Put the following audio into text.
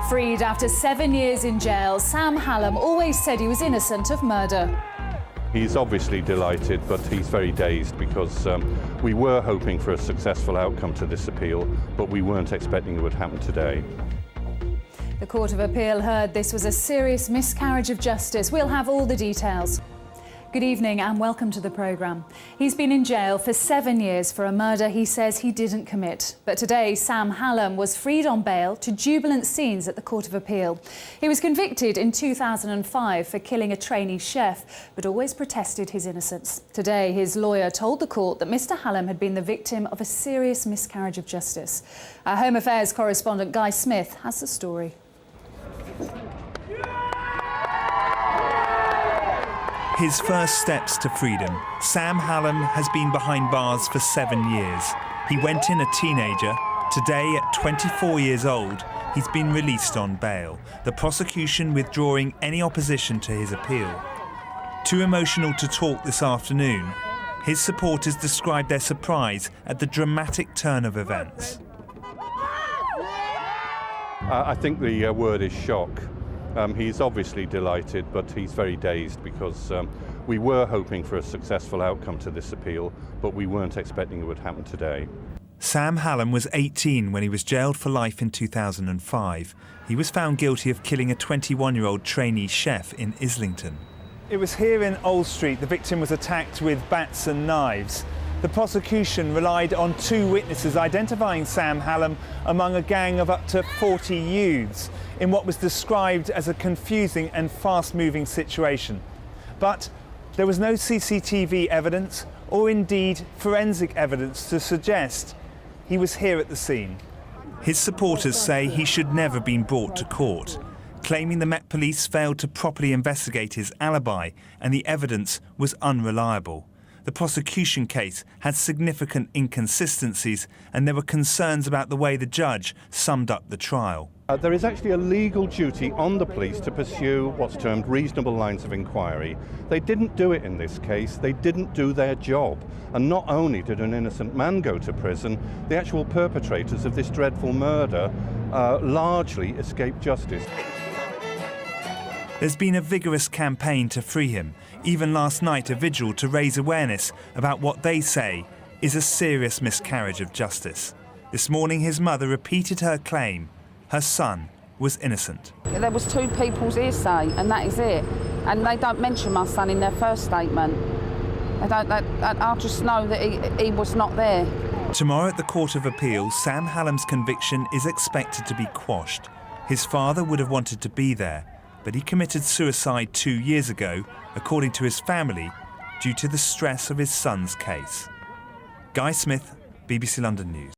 Freed after 7 years in jail, Sam Hallam always said he was innocent of murder. He's obviously delighted, but he's very dazed because we were hoping for a successful outcome to this appeal, but we weren't expecting it would happen today. The Court of Appeal heard this was a serious miscarriage of justice. We'll have all the details. Good evening and welcome to the programme. He's been in jail for 7 years for a murder he says he didn't commit. But today, Sam Hallam was freed on bail to jubilant scenes at the Court of Appeal. He was convicted in 2005 for killing a trainee chef, but always protested his innocence. Today, his lawyer told the court that Mr Hallam had been the victim of a serious miscarriage of justice. Our Home Affairs correspondent Guy Smith has the story. His first steps to freedom. Sam Hallam has been behind bars for 7 years. He went in a teenager. Today, at 24 years old, he's been released on bail, the prosecution withdrawing any opposition to his appeal. Too emotional to talk this afternoon, his supporters described their surprise at the dramatic turn of events. I think the word is shock. He's obviously delighted, but he's very dazed because we were hoping for a successful outcome to this appeal, but we weren't expecting it would happen today. Sam Hallam was 18 when he was jailed for life in 2005. He was found guilty of killing a 21-year-old trainee chef in Islington. It was here in Old Street the victim was attacked with bats and knives. The prosecution relied on 2 witnesses identifying Sam Hallam among a gang of up to 40 youths in what was described as a confusing and fast-moving situation. But there was no CCTV evidence or indeed forensic evidence to suggest he was here at the scene. His supporters say he should never have been brought to court, claiming the Met Police failed to properly investigate his alibi and the evidence was unreliable. The prosecution case had significant inconsistencies and there were concerns about the way the judge summed up the trial. There is actually a legal duty on the police to pursue what's termed reasonable lines of inquiry. They didn't do it in this case. They didn't do their job. And not only did an innocent man go to prison, the actual perpetrators of this dreadful murder largely escaped justice. There's been a vigorous campaign to free him. Even last night, a vigil to raise awareness about what they say is a serious miscarriage of justice. This morning, his mother repeated her claim her son was innocent. There was 2 people's hearsay, and that is it. And they don't mention my son in their first statement. I just know that he was not there. Tomorrow at the Court of Appeal, Sam Hallam's conviction is expected to be quashed. His father would have wanted to be there, but he committed suicide 2 years ago, according to his family, due to the stress of his son's case. Guy Smith, BBC London News.